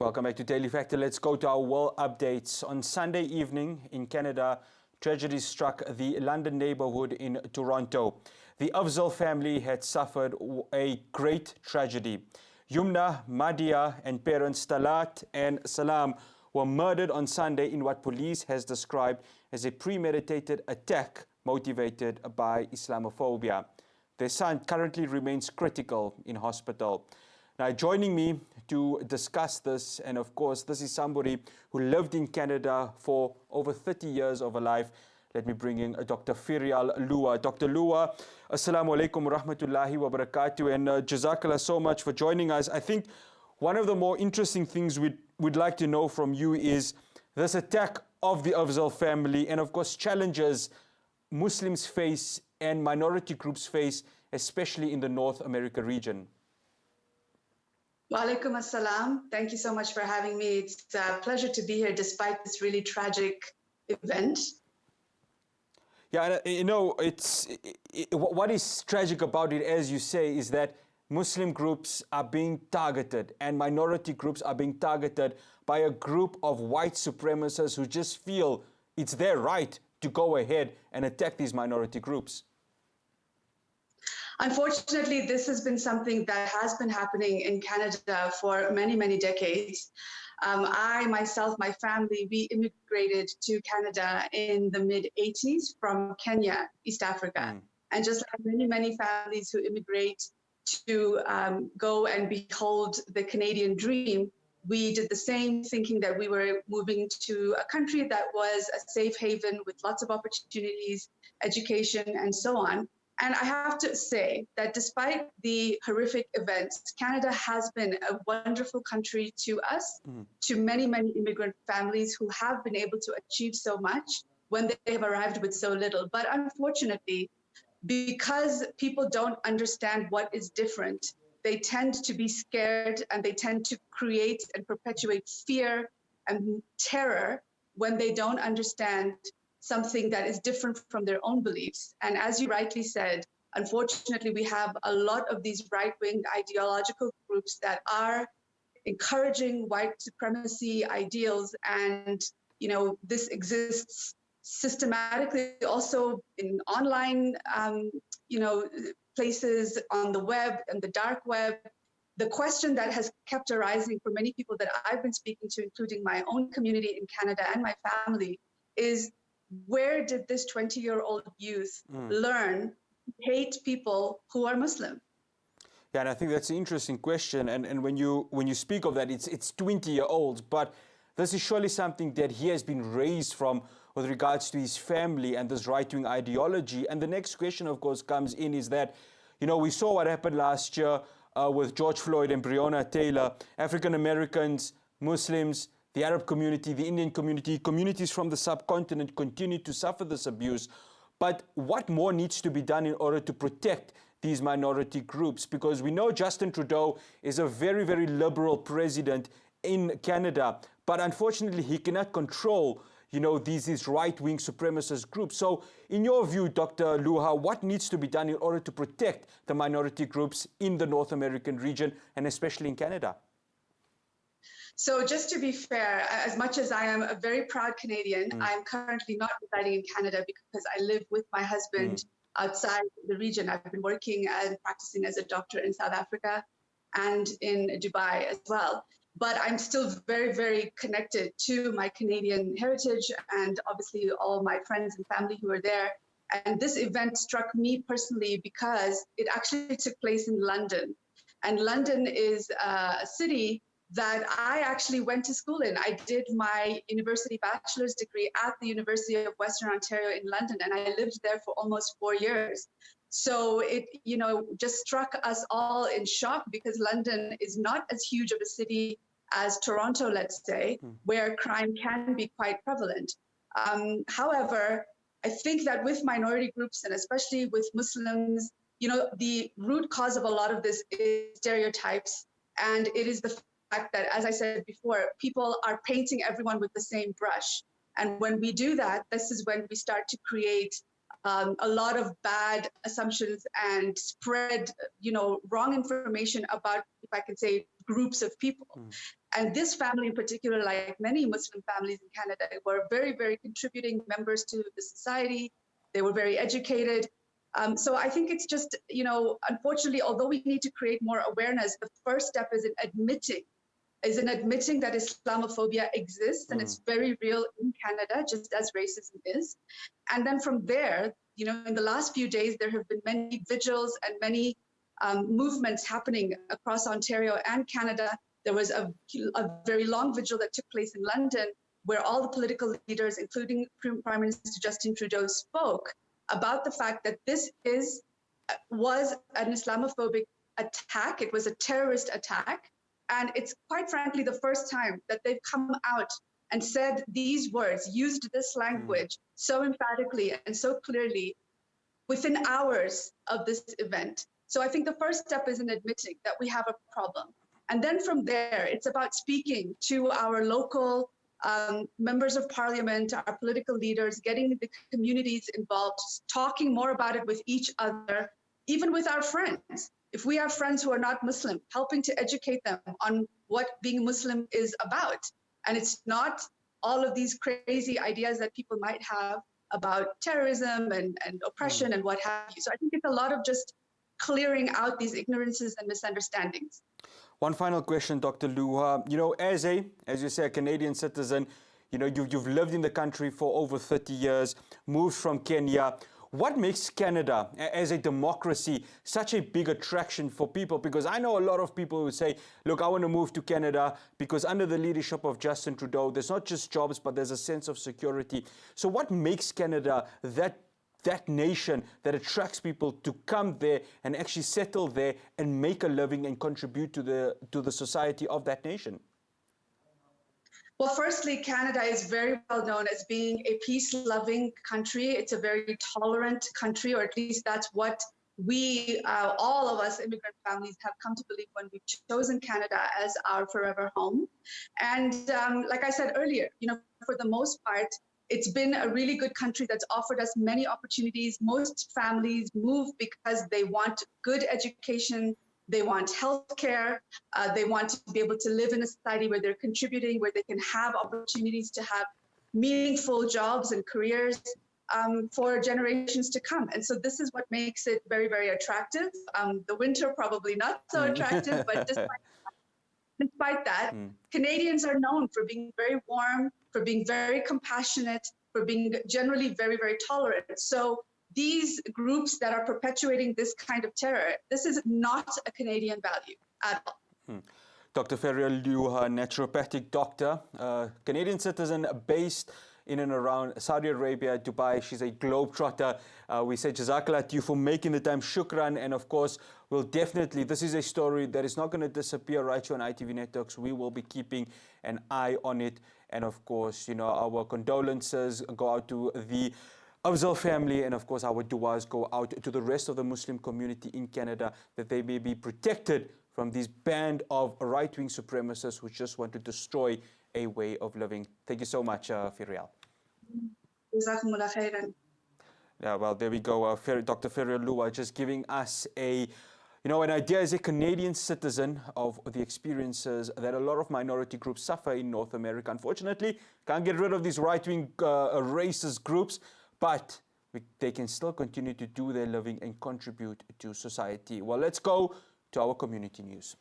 Welcome back to Daily Factor. Let's go to our world updates. On Sunday evening in Canada, tragedy struck the London neighborhood in Toronto. The Afzal family had suffered a great tragedy. Yumna, Madia, and parents Talat and Salam were murdered on Sunday in what police has described as a premeditated attack motivated by Islamophobia. Their son currently remains critical in hospital. Now, joining me to discuss this, and of course, this is somebody who lived in Canada for over 30 years of her life. Let me bring in Dr. FARYAL LUHAR. Dr. LUHAR, Assalamu alaikum wa rahmatullahi wa barakatuh, and Jazakallah so much for joining us. I think one of the more interesting things we'd like to know from you is this attack of the Afzal family and, of course, challenges Muslims face and minority groups face, especially in the North America region. Wa alaikum assalam. Thank you so much for having me. It's a pleasure to be here despite this really tragic event. Yeah, you know, what is tragic about it, as you say, is that Muslim groups are being targeted and minority groups are being targeted by a group of white supremacists who just feel it's their right to go ahead and attack these minority groups. Unfortunately, this has been something that has been happening in Canada for many, many decades. I, myself, my family, we immigrated to Canada in the mid-80s from Kenya, East Africa. And just like many, many families who immigrate to go and behold the Canadian dream, we did the same, thinking that we were moving to a country that was a safe haven with lots of opportunities, education, and so on. And I have to say that despite the horrific events, Canada has been a wonderful country to us, to many, many immigrant families who have been able to achieve so much when they have arrived with so little. But unfortunately, because people don't understand what is different, they tend to be scared and they tend to create and perpetuate fear and terror when they don't understand something that is different from their own beliefs. And as you rightly said, unfortunately, we have a lot of these right-wing ideological groups that are encouraging white supremacy ideals. And, you know, this exists systematically also in online, you know, places on the web and the dark web. The question that has kept arising for many people that I've been speaking to, including my own community in Canada and my family, is where did this 20-year-old youth learn to hate people who are Muslim? Yeah, and I think that's an interesting question. And when you speak of that, it's 20-year-olds, but this is surely something that he has been raised from with regards to his family and this right-wing ideology. And the next question, of course, comes in is that, you know, we saw what happened last year with George Floyd and Breonna Taylor. African Americans, Muslims, the Arab community, the Indian community, communities from the subcontinent continue to suffer this abuse. But what more needs to be done in order to protect these minority groups? Because we know Justin Trudeau is a very, very liberal president in Canada, but unfortunately he cannot control, you know, these right-wing supremacist groups. So in your view, Dr. LUHAR, what needs to be done in order to protect the minority groups in the North American region and especially in Canada? So just to be fair, as much as I am a very proud Canadian, I'm currently not residing in Canada because I live with my husband outside the region. I've been working and practicing as a doctor in South Africa and in Dubai as well. But I'm still very, very connected to my Canadian heritage and obviously all my friends and family who are there. And this event struck me personally because it actually took place in London. And London is a city that I actually went to school in. I did my university bachelor's degree at the University of Western Ontario in London, and I lived there for almost 4 years. So it, you know, just struck us all in shock because London is not as huge of a city as Toronto, let's say, where crime can be quite prevalent. However, I think that with minority groups and especially with Muslims, you know, the root cause of a lot of this is stereotypes, and it is the fact that, as I said before, people are painting everyone with the same brush. And when we do that, this is when we start to create a lot of bad assumptions and spread, you know, wrong information about, if I can say, groups of people. And this family in particular, like many Muslim families in Canada, were very, very contributing members to the society. They were very educated. So I think it's just, unfortunately, although we need to create more awareness, the first step is in admitting that Islamophobia exists and it's very real in Canada, just as racism is. And then from there, in the last few days, there have been many vigils and many movements happening across Ontario and Canada. There was a very long vigil that took place in London where all the political leaders, including Prime Minister Justin Trudeau, spoke about the fact that this was an Islamophobic attack. It was a terrorist attack. And it's quite frankly the first time that they've come out and said these words, used this language so emphatically and so clearly within hours of this event. So I think the first step is in admitting that we have a problem. And then from there, it's about speaking to our local members of parliament, our political leaders, getting the communities involved, talking more about it with each other, even with our friends. If we have friends who are not Muslim, helping to educate them on what being Muslim is about. And it's not all of these crazy ideas that people might have about terrorism and oppression and what have you. So I think it's a lot of just clearing out these ignorances and misunderstandings. One final question, Dr. Luhar. As you say, a Canadian citizen, you've lived in the country for over 30 years, moved from Kenya. What makes Canada, as a democracy, such a big attraction for people? Because I know a lot of people who say, look, I want to move to Canada because under the leadership of Justin Trudeau, there's not just jobs, but there's a sense of security. So what makes Canada that nation that attracts people to come there and actually settle there and make a living and contribute to the society of that nation? Well, firstly, Canada is very well known as being a peace-loving country. It's a very tolerant country, or at least that's what we, all of us immigrant families, have come to believe when we've chosen Canada as our forever home. And like I said earlier, for the most part, it's been a really good country that's offered us many opportunities. Most families move because they want good education, they want healthcare, they want to be able to live in a society where they're contributing, where they can have opportunities to have meaningful jobs and careers for generations to come. And so this is what makes it very, very attractive. The winter probably not so attractive, but despite that, Canadians are known for being very warm, for being very compassionate, for being generally very, very tolerant. So these groups that are perpetuating this kind of terror, this is not a Canadian value at all. Dr. FARYAL LUHAR, naturopathic doctor, Canadian citizen based in and around Saudi Arabia, Dubai. She's a globetrotter. We say Jazakallah to you for making the time. Shukran. And of course, we'll definitely, this is a story that is not going to disappear right here on ITV Networks. We will be keeping an eye on it. And of course, our condolences go out to the Afzal family, and of course our duas go out to the rest of the Muslim community in Canada, that they may be protected from this band of right-wing supremacists who just want to destroy a way of living. Thank you so much, FARYAL. Jazakumullah khairan. Yeah, well, there we go. Dr. FARYAL LUHAR just giving us an idea as a Canadian citizen of the experiences that a lot of minority groups suffer in North America. Unfortunately, can't get rid of these right-wing racist groups, but they can still continue to do their living and contribute to society. Well, let's go to our community news.